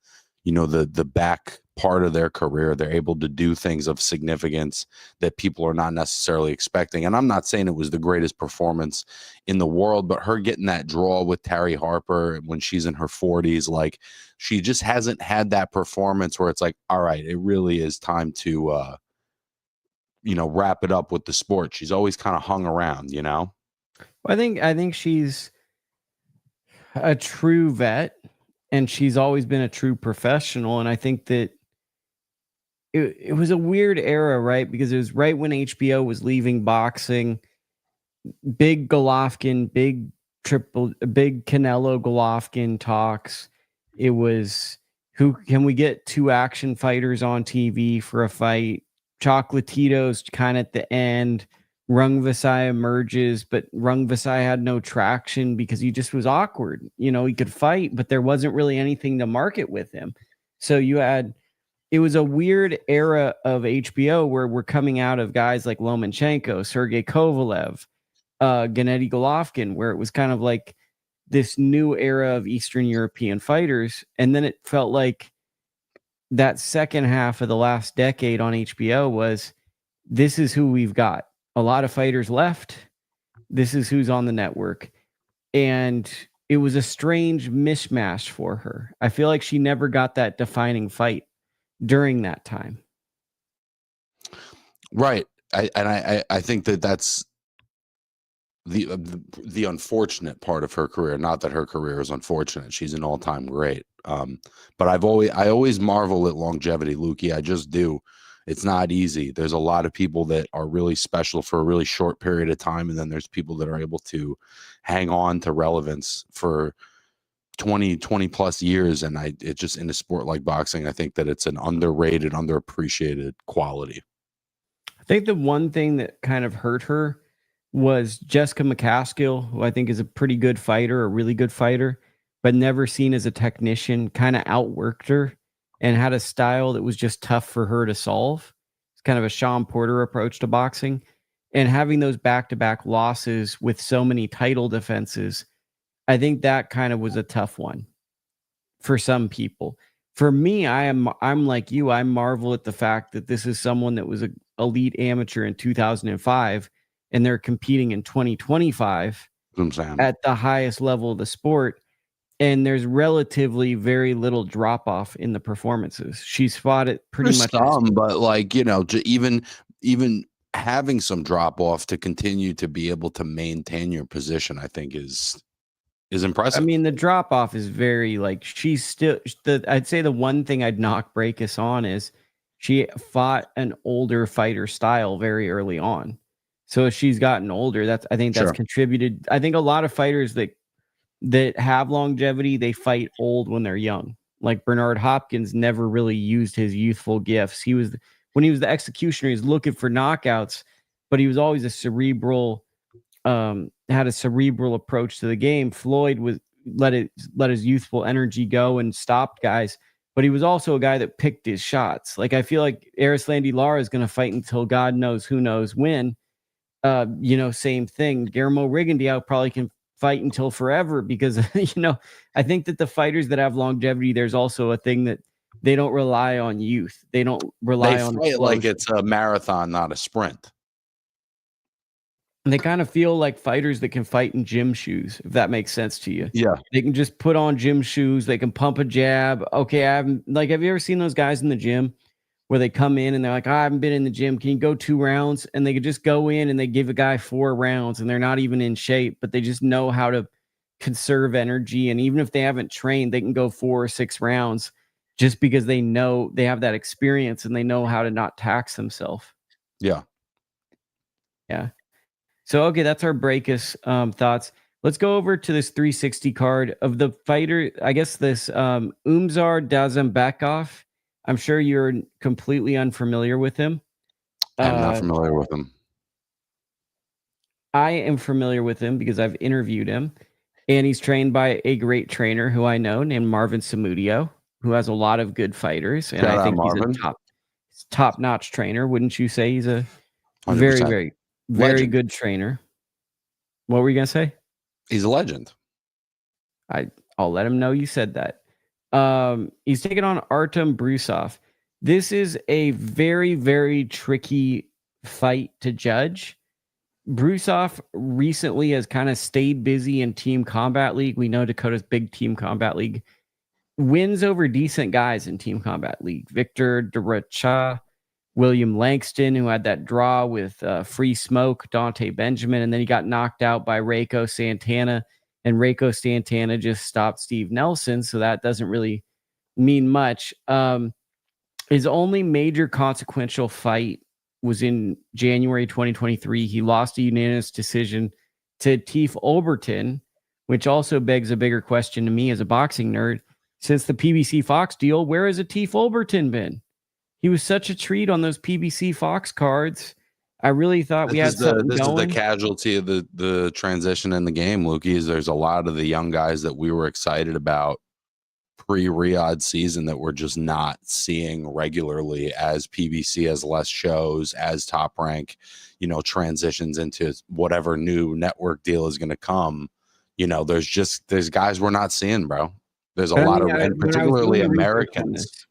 the back part of their career, they're able to do things of significance that people are not necessarily expecting. And I'm not saying it was the greatest performance in the world, but her getting that draw with Terry Harper when she's in her 40s, like she just hasn't had that performance where it's like, all right, it really is time to wrap it up with the sport. She's always kind of hung around, Well, I think she's a true vet, and she's always been a true professional. And I think that it was a weird era, right? Because it was right when HBO was leaving boxing. Big Golovkin, big Canelo Golovkin talks. It was, who can we get 2 action fighters on TV for a fight? Chocolatito's kind of at the end. Rung Vasai emerges, but Rung Vasai had no traction because he just was awkward. He could fight, but there wasn't really anything to market with him. So it was a weird era of HBO where we're coming out of guys like Lomachenko, Sergey Kovalev, Gennady Golovkin, where it was kind of like this new era of Eastern European fighters. And then it felt like that second half of the last decade on HBO was, this is who we've got. A lot of fighters left. This is who's on the network. And it was a strange mishmash for her. I feel like she never got that defining fight during that time. Right. I think that's the unfortunate part of her career. Not that her career is unfortunate. She's an all-time great. But I always marvel at longevity, Lukey. I just do. It's not easy. There's a lot of people that are really special for a really short period of time, and then there's people that are able to hang on to relevance for 20 plus years. And it just, in a sport like boxing, I think that it's an underrated, underappreciated quality. I think the one thing that kind of hurt her was Jessica McCaskill, who I think is a pretty good fighter, a really good fighter, but never seen as a technician, kind of outworked her and had a style that was just tough for her to solve. It's kind of a Sean Porter approach to boxing. And having those back-to-back losses with so many title defenses, I think that kind of was a tough one for some people. For me, I'm like you. I marvel at the fact that this is someone that was an elite amateur in 2005, and they're competing in 2025 at the highest level of the sport. And there's relatively very little drop off in the performances. She's fought it pretty much. But like, you know, even having some drop off to continue to be able to maintain your position, I think is impressive. I mean, the drop off is very like she's still I'd say the one thing I'd knock Braekhus on is she fought an older fighter style very early on. So as she's gotten older, I think that's contributed. I think a lot of fighters that have longevity, they fight old when they're young. Like Bernard Hopkins never really used his youthful gifts. When he was the executioner, he was looking for knockouts, but he was always a cerebral, had a cerebral approach to the game. Floyd was let his youthful energy go and stopped guys, but he was also a guy that picked his shots. Like I feel like Arislandi Lara is going to fight until God knows who knows when. Same thing. Guillermo Rigondeaux probably can fight until forever because I think that the fighters that have longevity, there's also a thing that they don't rely on youth. They don't rely on fight like it's a marathon, not a sprint. And they kind of feel like fighters that can fight in gym shoes, if that makes sense to you. Yeah. They can just put on gym shoes. They can pump a jab. Okay. Have you ever seen those guys in the gym where they come in and they're like, I haven't been in the gym. Can you go 2 rounds? And they could just go in and they give a guy 4 rounds and they're not even in shape, but they just know how to conserve energy. And even if they haven't trained, they can go 4 or 6 rounds just because they know they have that experience and they know how to not tax themselves. Yeah. Yeah. So, okay, that's our Braekhus thoughts. Let's go over to this 360 card of the fighter. I guess this Umar Dzambekov. I'm sure you're completely unfamiliar with him. I'm not familiar with him. I am familiar with him because I've interviewed him, and he's trained by a great trainer who I know named Marvin Samudio, who has a lot of good fighters, and I think he's a top-notch trainer. Wouldn't you say he's a 100%. Very, very good trainer? What were you gonna say? He's a legend. I'll let him know you said that. He's taking on Artem Brusov. This is a very, very tricky fight to judge. Brusov recently has kind of stayed busy in Team Combat League. We know Dakota's big Team Combat League. Wins over decent guys in Team Combat League. Victor Duracha, William Langston, who had that draw with Free Smoke, Dante Benjamin, and then he got knocked out by Reiko Santana. And Reiko Santana just stopped Steve Nelson, so that doesn't really mean much. His only major consequential fight was in January 2023. He lost a unanimous decision to Teef Olberton, which also begs a bigger question to me as a boxing nerd. Since the PBC Fox deal, where has a Teef Olberton been? He was such a treat on those PBC Fox cards. I really thought we had something This going. is the casualty of the transition in the game, Lukey. There's a lot of the young guys that we were excited about pre-Riyadh season that we're just not seeing regularly as PBC has less shows, as Top Rank, transitions into whatever new network deal is going to come. There's guys we're not seeing, bro. There's a lot of, and particularly Americans.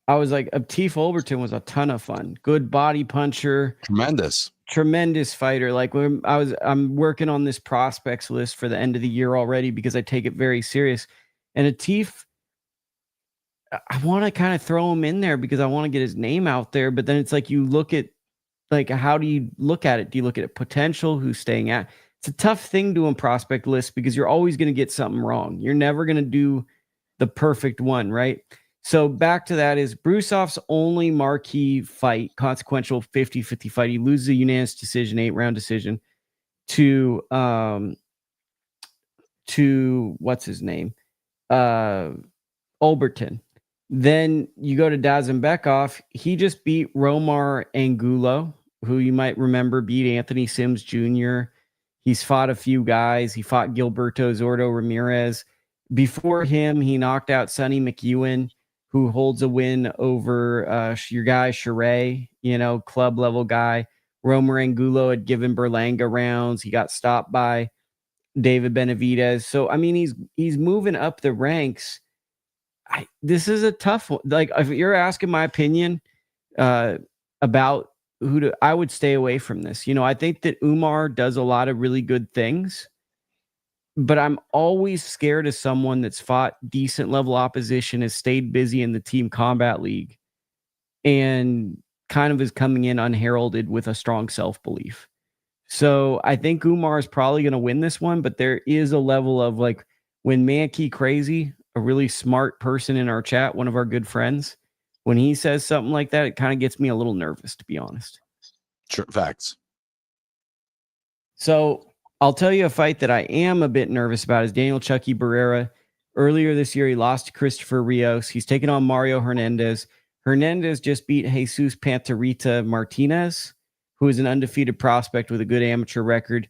I was like, Teef Olberton was a ton of fun. Good body puncher. Tremendous fighter. Like I'm working on this prospects list for the end of the year already because I take it very serious. And Teef, I want to kind of throw him in there because I want to get his name out there. But then it's like you look at, like, how do you look at it? Do you look at it potential? Who's staying at? It's a tough thing doing prospect lists because you're always going to get something wrong. You're never going to do the perfect one, right? So back to that is Brusov's only marquee fight, consequential 50-50 fight. He loses a unanimous decision, 8-round decision to what's his name? Overton. Then you go to Dzambekov. He just beat Romar Angulo, who you might remember beat Anthony Sims Jr. He's fought a few guys. He fought Gilberto Zordo Ramirez. Before him, he knocked out Sonny McEwen, who holds a win over your guy Sheree, club level guy. Romar Angulo had given Berlanga rounds. He got stopped by David Benavidez. So, I mean, he's moving up the ranks. This is a tough one. Like, if you're asking my opinion about I would stay away from this. I think that Umar does a lot of really good things, but I'm always scared of someone that's fought decent level opposition, has stayed busy in the Team Combat League, and kind of is coming in unheralded with a strong self-belief. So I think Umar is probably going to win this one, but there is a level of like when Mankey Crazy, a really smart person in our chat, one of our good friends, when he says something like that, it kind of gets me a little nervous, to be honest. Sure, facts. So I'll tell you a fight that I am a bit nervous about is Daniel Chucky Barrera. Earlier this year, he lost to Christopher Rios. He's taken on Mario Hernandez. Hernandez just beat Jesus Panterita Martinez, who is an undefeated prospect with a good amateur record.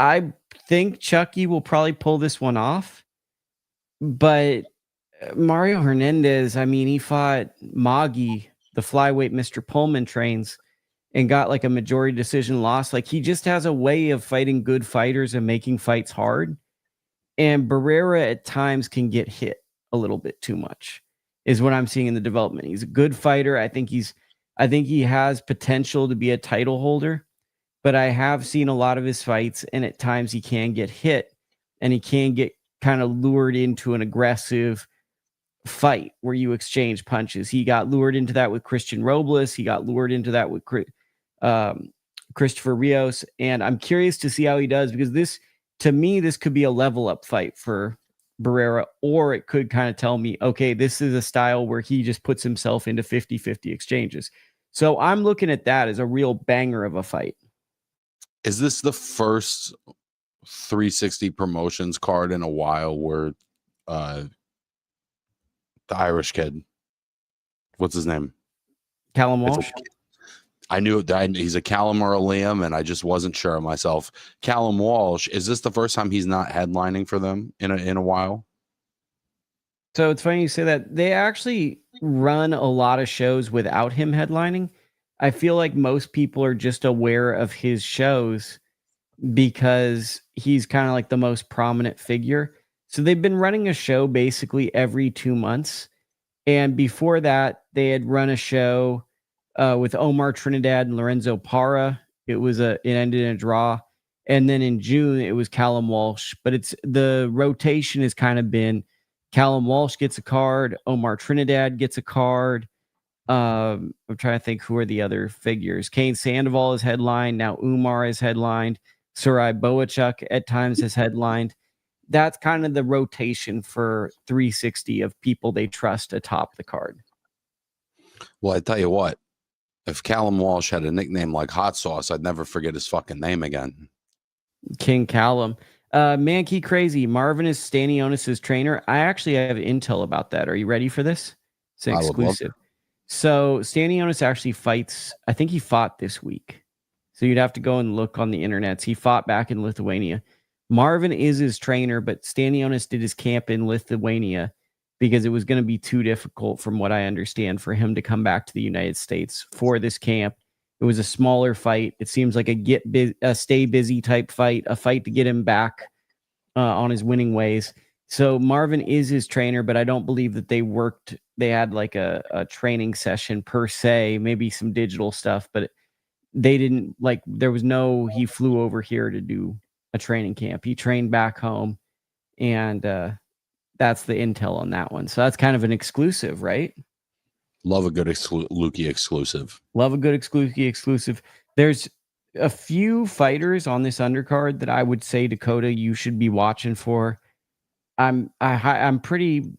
I think Chucky will probably pull this one off. But Mario Hernandez, I mean, he fought Magi, the flyweight Mr. Pullman trains, and got like a majority decision loss. Like, he just has a way of fighting good fighters and making fights hard. And Barrera at times can get hit a little bit too much, is what I'm seeing in the development. He's a good fighter. I think he has potential to be a title holder, but I have seen a lot of his fights, and at times he can get hit, and he can get kind of lured into an aggressive fight where you exchange punches. He got lured into that with Christian Robles. He got lured into that with Christopher Rios. And I'm curious to see how he does, because this could be a level up fight for Barrera, or it could kind of tell me, okay, this is a style where he just puts himself into 50-50 exchanges. So I'm looking at that as a real banger of a fight. Is this the first 360 promotions card in a while where the Irish kid, what's his name? Callum Walsh? I knew that he's a Callum or a Liam, and I just wasn't sure of myself. Callum Walsh, is this the first time he's not headlining for them in a while? So it's funny you say that. They actually run a lot of shows without him headlining. I feel like most people are just aware of his shows because he's kind of like the most prominent figure. So they've been running a show basically every 2 months. And before that, they had run a show with Omar Trinidad and Lorenzo Parra. It ended in a draw. And then in June, it was Callum Walsh. But the rotation has kind of been Callum Walsh gets a card, Omar Trinidad gets a card. I'm trying to think who are the other figures. Cain Sandoval is headlined. Now Umar is headlined. Sarai Boachuk at times has headlined. That's kind of the rotation for 360 of people they trust atop the card. Well, I tell you what, if Callum Walsh had a nickname like Hot Sauce, I'd never forget his fucking name again. King Callum. Mankey Crazy. Marvin is Stanionis' trainer. I actually have intel about that. Are you ready for this? It's an exclusive. So Stanionis actually fights. I think he fought this week. So you'd have to go and look on the internets. He fought back in Lithuania. Marvin is his trainer, but Stanionis did his camp in Lithuania because it was going to be too difficult, from what I understand, for him to come back to the United States for this camp. It was a smaller fight. It seems like a stay busy type fight, a fight to get him back on his winning ways. So Marvin is his trainer, but I don't believe that they had like a training session per se, maybe some digital stuff, but they didn't he flew over here to do a training camp. He trained back home, and that's the intel on that one. So that's kind of an exclusive, right? Love a good Lukey exclusive. Love a good exclusive. There's a few fighters on this undercard that I would say, Dakota, you should be watching for. I'm pretty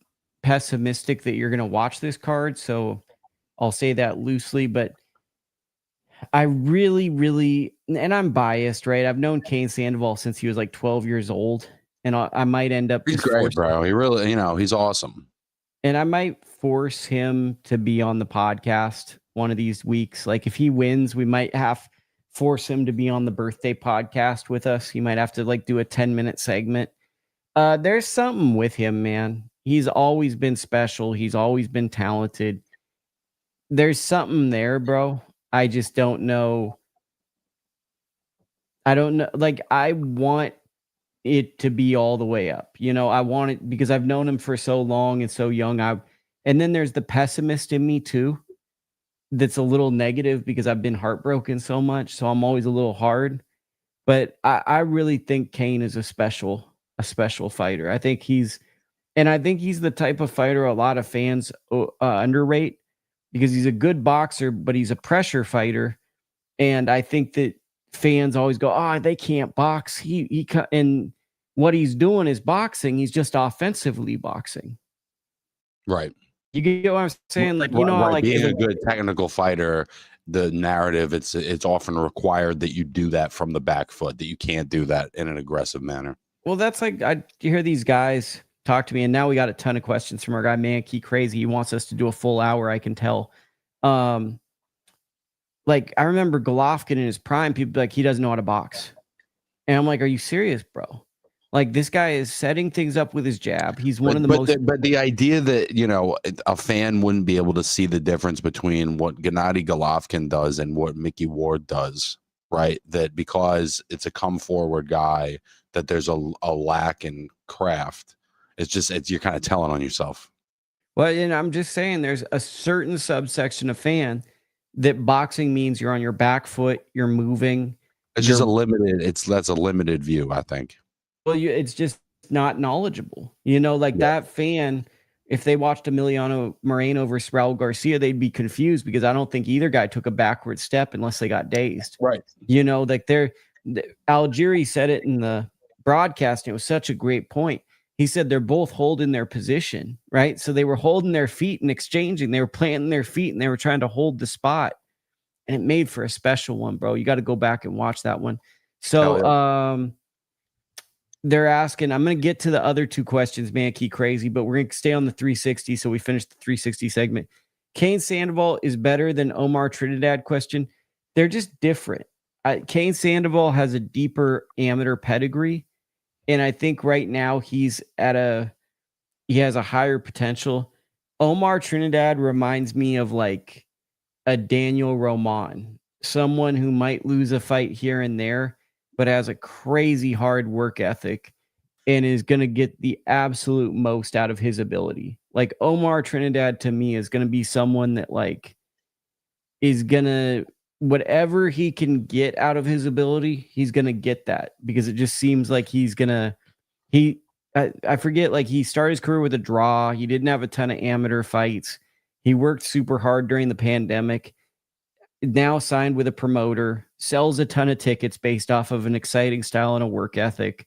pessimistic that you're going to watch this card, so I'll say that loosely, but I really, and I'm biased, right? I've known Cain Sandoval since he was like 12 years old, and I might end up He's just great, bro. He really, he's awesome. and I might force him to be on the podcast one of these weeks. Like if he wins, we might force him to be on the birthday podcast with us. He might have to like do a 10-minute segment. There's something with him, man. He's always been special. He's always been talented. There's something there, bro. I just don't know. I don't know. Like, I want it to be all the way up. I want it because I've known him for so long and so young. And then there's the pessimist in me too. That's a little negative because I've been heartbroken so much. So I'm always a little hard. But I really think Cain is a special fighter. I think he's the type of fighter a lot of fans underrate because he's a good boxer, but he's a pressure fighter. And I think that fans always go, "Oh, they can't box." And what he's doing is boxing. He's just offensively boxing. Right. You get what I'm saying? Like, right, like being a good technical fighter, the narrative it's often required that you do that from the back foot, that you can't do that in an aggressive manner. Well, that's like you hear these guys talk to me, and now we got a ton of questions from our guy Mankey Crazy. He wants us to do a full hour. I can tell. Like I remember Golovkin in his prime, people be like, he doesn't know how to box. And I'm like, are you serious, bro? Like this guy is setting things up with his jab. He's one of the most. But the idea that a fan wouldn't be able to see the difference between what Gennady Golovkin does and what Mickey Ward does, right? That because it's a come forward guy, that there's a lack in craft. You're kind of telling on yourself. Well, and I'm just saying, there's a certain subsection of fan that boxing means you're on your back foot, you're moving. It's just that's a limited view, I think. Well, it's just not knowledgeable. That fan, if they watched Emiliano Moreno versus Raul Garcia, they'd be confused because I don't think either guy took a backward step unless they got dazed. Right. Like Algieri said it in the broadcast. And it was such a great point. He said they're both holding their position, right? So they were holding their feet and exchanging. They were planting their feet and they were trying to hold the spot. And it made for a special one, bro. You got to go back and watch that one. So, they're asking, I'm going to get to the other two questions, man, Key Crazy, but we're going to stay on the 360. So we finished the 360 segment. Cain Sandoval is better than Omar Trinidad question. They're just different. Cain Sandoval has a deeper amateur pedigree. And I think right now he has a higher potential. Omar Trinidad reminds me of like a Daniel Roman, someone who might lose a fight here and there, but has a crazy hard work ethic and is going to get the absolute most out of his ability. Like Omar Trinidad to me is going to be someone that like is going to, whatever he can get out of his ability, he's going to get that because it just seems like he's going to, I forget, like he started his career with a draw. He didn't have a ton of amateur fights. He worked super hard during the pandemic. Now signed with a promoter, sells a ton of tickets based off of an exciting style and a work ethic.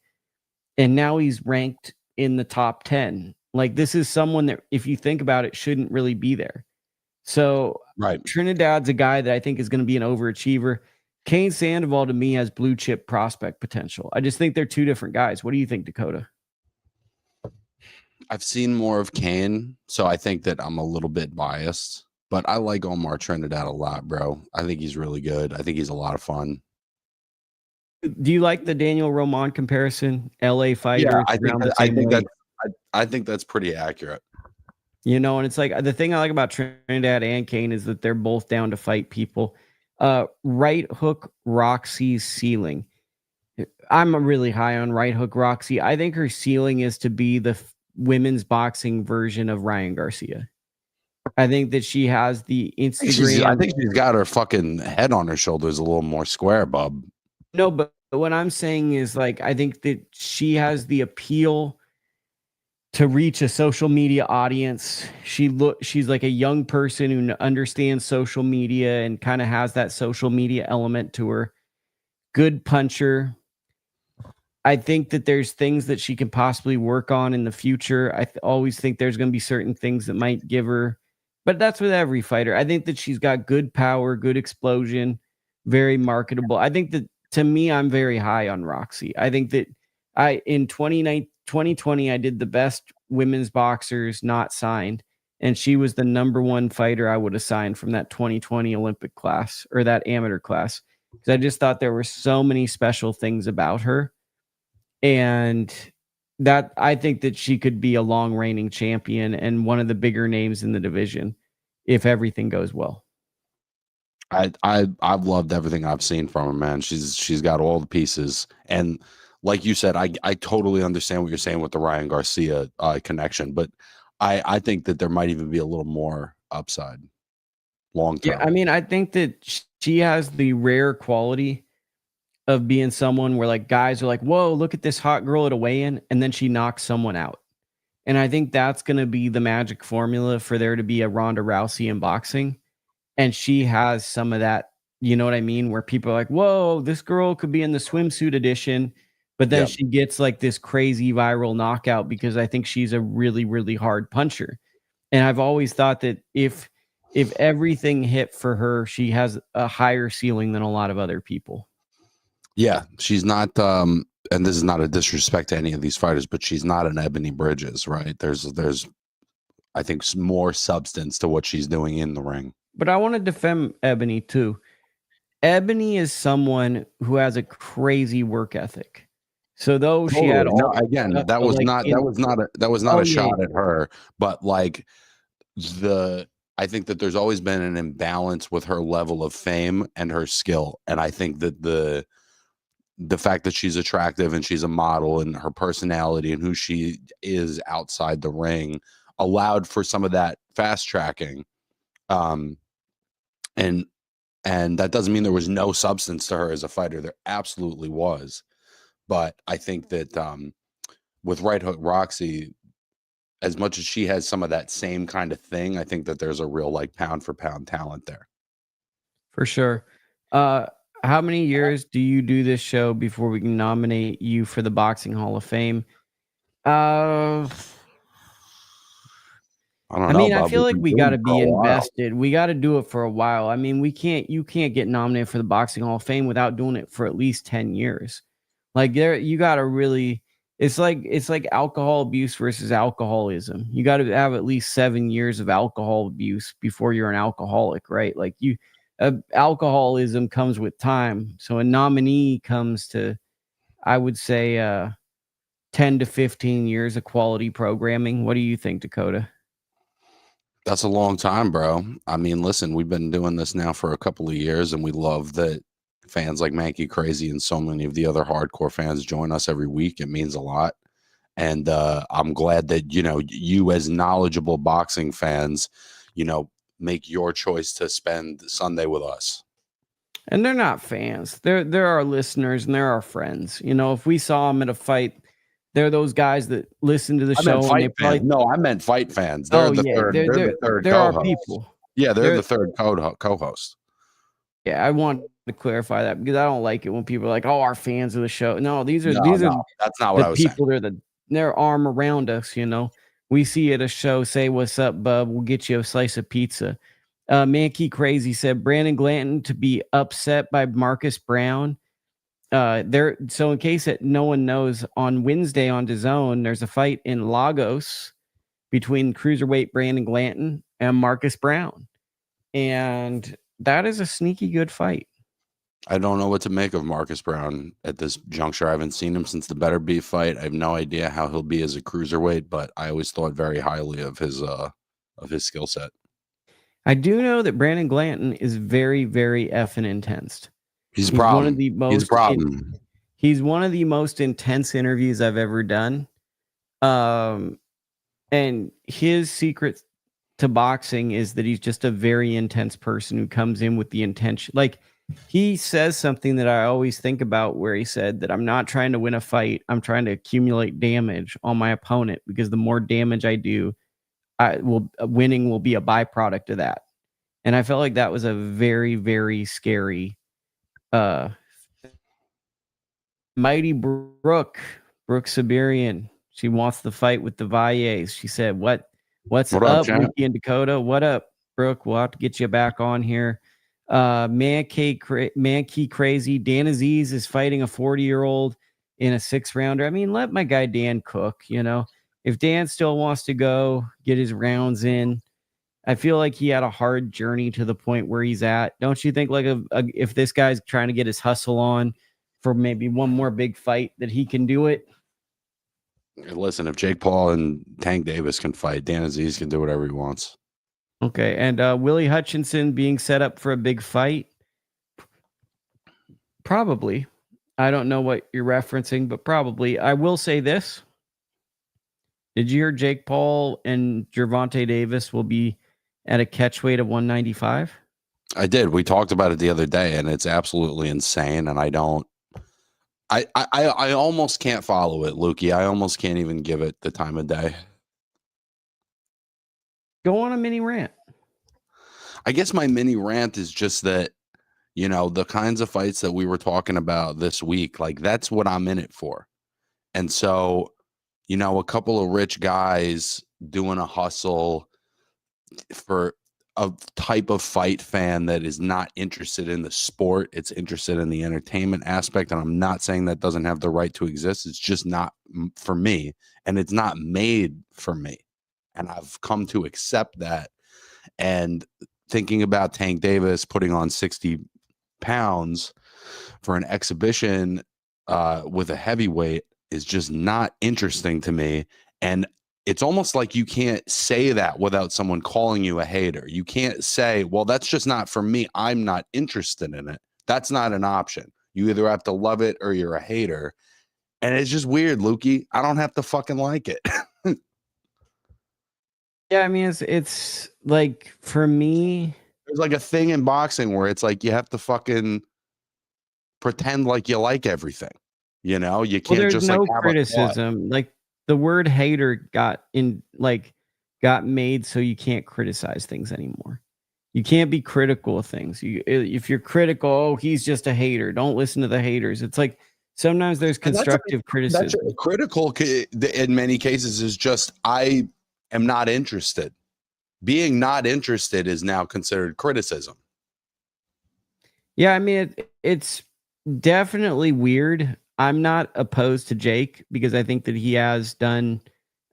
And now he's ranked in the top 10. Like this is someone that, if you think about it, shouldn't really be there. So right. Trinidad's a guy that I think is going to be an overachiever. Cain Sandoval to me has blue chip prospect potential. I just think they're two different guys. What do you think, Dakota? I've seen more of Cain, so I think that I'm a little bit biased. But I like Omar Trinidad a lot, bro. I think he's really good. I think he's a lot of fun. Do you like the Daniel Roman comparison? LA fighter. Yeah, I think that's pretty accurate. And it's like the thing I like about Trinidad and Cain is that they're both down to fight people. Right Hook Roxy's ceiling. I'm really high on Right Hook Roxy. I think her ceiling is to be the women's boxing version of Ryan Garcia. I think that she has the Instagram. I think she's got her fucking head on her shoulders a little more square, bub. No, but what I'm saying is like I think that she has the appeal to reach a social media audience. She's like a young person who understands social media and kind of has that social media element to her. Good puncher. I think that there's things that she can possibly work on in the future. I always think there's going to be certain things that might give her, but that's with every fighter. I think that she's got good power, good explosion, very marketable. I think that to me, I'm very high on Roxy. I think that in 2020, I did the best women's boxers not signed, and she was the number one fighter I would have signed from that 2020 Olympic class or that amateur class. Because I just thought there were so many special things about her. And that I think that she could be a long reigning champion and one of the bigger names in the division if everything goes well. I've loved everything I've seen from her, man. She's got all the pieces, and like you said, I totally understand what you're saying with the Ryan Garcia connection, but I think that there might even be a little more upside long term. Yeah, I mean, I think that she has the rare quality of being someone where like guys are like, whoa, look at this hot girl at a weigh-in, and then she knocks someone out. And I think that's going to be the magic formula for there to be a Ronda Rousey in boxing. And she has some of that, you know what I mean? Where people are like, whoa, this girl could be in the swimsuit edition, but then she gets like this crazy viral knockout because I think she's a really, really hard puncher. And I've always thought that if everything hit for her, she has a higher ceiling than a lot of other people. Yeah, she's not and this is not a disrespect to any of these fighters, but she's not an Ebony Bridges, right? There's I think more substance to what she's doing in the ring. But I want to defend Ebony too. Ebony is someone who has a crazy work ethic. So though she had all that was not a shot at her, but like I think that there's always been an imbalance with her level of fame and her skill, and I think that the fact that she's attractive and she's a model and her personality and who she is outside the ring allowed for some of that fast tracking. And that doesn't mean there was no substance to her as a fighter. There absolutely was. But I think that with Right Hook Roxy, as much as she has some of that same kind of thing, I think that there's a real like pound for pound talent there. For sure. How many years do you do this show before we can nominate you for the Boxing Hall of Fame? I mean, I feel like we got to be invested. We got to do it for a while. I mean, you can't get nominated for the Boxing Hall of Fame without doing it for at least 10 years. Like you got to really, it's like alcohol abuse versus alcoholism. You got to have at least 7 years of alcohol abuse before you're an alcoholic, right? Like alcoholism comes with time. So a nominee comes to, I would say, 10 to 15 years of quality programming. What do you think, Dakota? That's a long time, bro. I mean, listen, we've been doing this now for a couple of years, and we love that fans like Mankey Crazy and so many of the other hardcore fans join us every week. It means a lot. And I'm glad that, you as knowledgeable boxing fans, make your choice to spend Sunday with us. And they're not fans. They're our listeners and they're our friends. If we saw them at a fight, they're those guys that listen to the show. No, I meant fight fans. They're the third they're our people. Yeah, they're the third co-host. Yeah, I want to clarify that because I don't like it when people are like, "Oh, our fans of the show." No, these are that's not what I was people. saying. Their arm around us. We see at a show, say, "What's up, bub? We'll get you a slice of pizza." Mankey Crazy said Brandon Glanton to be upset by Marcus Brown. So in case that no one knows, on Wednesday on DAZN, there's a fight in Lagos between cruiserweight Brandon Glanton and Marcus Brown, and that is a sneaky good fight. I don't know what to make of Marcus Brown at this juncture. I haven't seen him since the Better Beef fight. I have no idea how he'll be as a cruiserweight, but I always thought very highly of his skill set. I do know that Brandon Glanton is very, very effing intense. He's one of the most. He's one of the most intense interviews I've ever done. And his secret to boxing is that he's just a very intense person who comes in with the intention. Like he says something that I always think about, where he said that I'm not trying to win a fight. I'm trying to accumulate damage on my opponent, because the more damage I do, winning will be a byproduct of that. And I felt like that was a very, very scary Mighty Brooke Siberian. She wants the fight with the Valles. She said, what's What up, champ? Lukey and Dakota? What up, Brooke? We'll have to get you back on here. Mankey Crazy. Dan Aziz is fighting a 40-year-old in a 6-rounder. I mean, let my guy Dan cook, If Dan still wants to go get his rounds in, I feel like he had a hard journey to the point where he's at. Don't you think, like, if this guy's trying to get his hustle on for maybe one more big fight, that he can do it? Listen, if Jake Paul and Tank Davis can fight, Dan Aziz can do whatever he wants. Okay, and Willie Hutchinson being set up for a big fight? Probably. I don't know what you're referencing, but probably. I will say this. Did you hear Jake Paul and Gervonta Davis will be at a catch weight of 195? I did. We talked about it the other day, and it's absolutely insane. And I almost can't follow it, Lukey. I almost can't even give it the time of day. Go on a mini rant. I guess my mini rant is just that, the kinds of fights that we were talking about this week, like, that's what I'm in it for. And so, a couple of rich guys doing a hustle for a type of fight fan that is not interested in the sport. It's interested in the entertainment aspect. And I'm not saying that doesn't have the right to exist. It's just not for me. And it's not made for me. And I've come to accept that. And thinking about Tank Davis putting on 60 pounds for an exhibition with a heavyweight is just not interesting to me. And it's almost like you can't say that without someone calling you a hater. You can't say, well, that's just not for me. I'm not interested in it. That's not an option. You either have to love it or you're a hater. And it's just weird, Lukey. I don't have to fucking like it. Yeah, I mean, it's like, for me, there's like a thing in boxing where it's like you have to fucking pretend like you like everything. You can't there's just no like have criticism. Like, the word hater got made so you can't criticize things anymore. You can't be critical of things. If you're critical, oh, he's just a hater. Don't listen to the haters. It's like sometimes there's constructive criticism. Critical in many cases is just, I am not interested. Being not interested is now considered criticism. Yeah, I mean, it's definitely weird. I'm not opposed to Jake because I think that he has done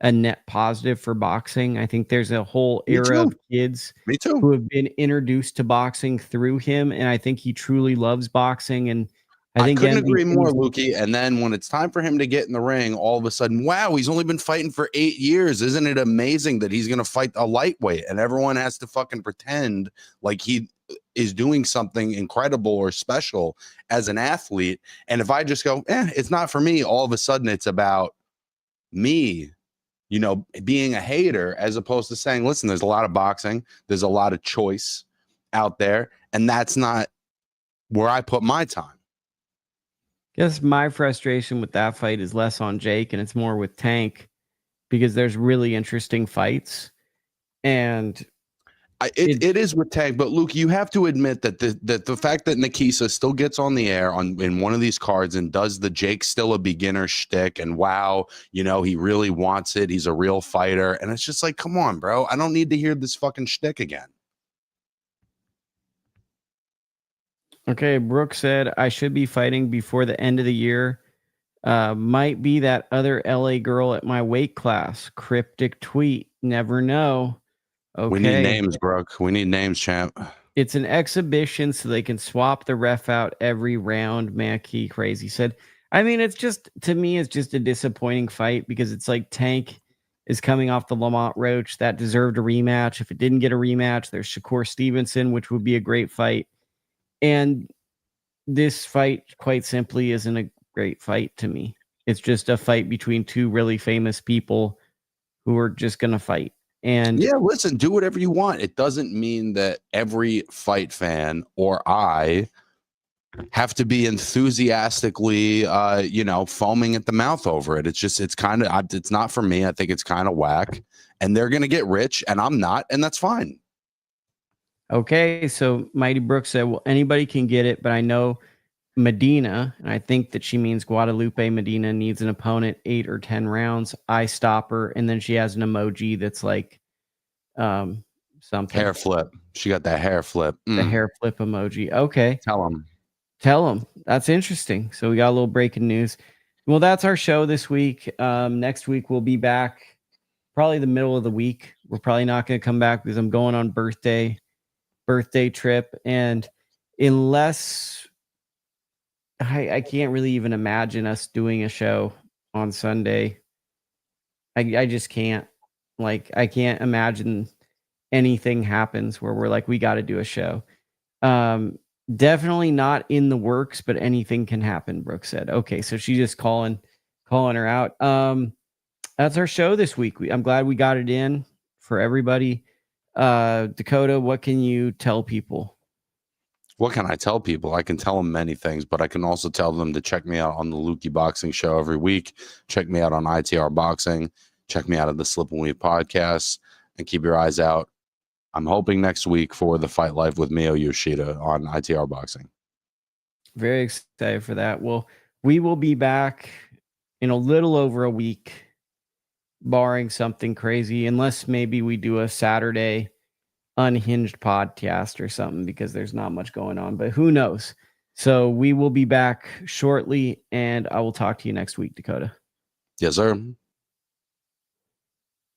a net positive for boxing. I think there's a whole era of kids who have been introduced to boxing through him, and I think he truly loves boxing. And I couldn't agree more, Lukey. And then when it's time for him to get in the ring, all of a sudden, wow, he's only been fighting for 8 years. Isn't it amazing that he's going to fight a lightweight? And everyone has to fucking pretend like he is doing something incredible or special as an athlete. And if I just go, it's not for me, all of a sudden it's about me, being a hater, as opposed to saying, listen, there's a lot of boxing, there's a lot of choice out there, and that's not where I put my time. Guess my frustration with that fight is less on Jake and it's more with Tank, because there's really interesting fights. And it is with Tank, but Luke, you have to admit that the fact that Nikisa still gets on the air in one of these cards and does the Jake still a beginner shtick, and wow, he really wants it. He's a real fighter, and it's just like, come on, bro. I don't need to hear this fucking shtick again. Okay, Brooke said I should be fighting before the end of the year. Might be that other LA girl at my weight class. Cryptic tweet. Never know. Okay. We need names, Brooke. We need names, champ. It's an exhibition, so they can swap the ref out every round. Mackie Crazy said. I mean, it's just, to me, it's just a disappointing fight because it's like Tank is coming off the Lamont Roach. That deserved a rematch. If it didn't get a rematch, there's Shakur Stevenson, which would be a great fight. And this fight, quite simply, isn't a great fight to me. It's just a fight between two really famous people who are just going to fight. And yeah, listen, do whatever you want. It doesn't mean that every fight fan or I have to be enthusiastically, foaming at the mouth over it. It's just, it's not for me. I think it's kind of whack, and they're going to get rich and I'm not, and that's fine. Okay. So Mighty Brooks said, well, anybody can get it, but I know Medina, and I think that she means Guadalupe Medina needs an opponent 8 or 10 rounds. I stop her, and then she has an emoji that's like something. Hair flip. She got that hair flip. The hair flip emoji. Okay. Tell them. That's interesting. So we got a little breaking news. Well, that's our show this week. Next week we'll be back probably the middle of the week. We're probably not going to come back because I'm going on birthday trip. And unless I can't really even imagine us doing a show on Sunday. I just can't. Like, I can't imagine anything happens where we're like, we got to do a show. Definitely not in the works, but anything can happen, Brooke said. Okay, so she's just calling her out. That's our show this week. I'm glad we got it in for everybody. Dakota, what can you tell people? What can I tell people? I can tell them many things, but I can also tell them to check me out on the Lukey Boxing Show every week. Check me out on ITR Boxing. Check me out at the Slip and Weave podcast, and keep your eyes out. I'm hoping next week for the Fight Life with Mio Yoshida on ITR Boxing. Very excited for that. Well, we will be back in a little over a week, barring something crazy, unless maybe we do a Saturday unhinged podcast or something, because there's not much going on, but who knows? So we will be back shortly, and I will talk to you next week, Dakota. Yes, sir.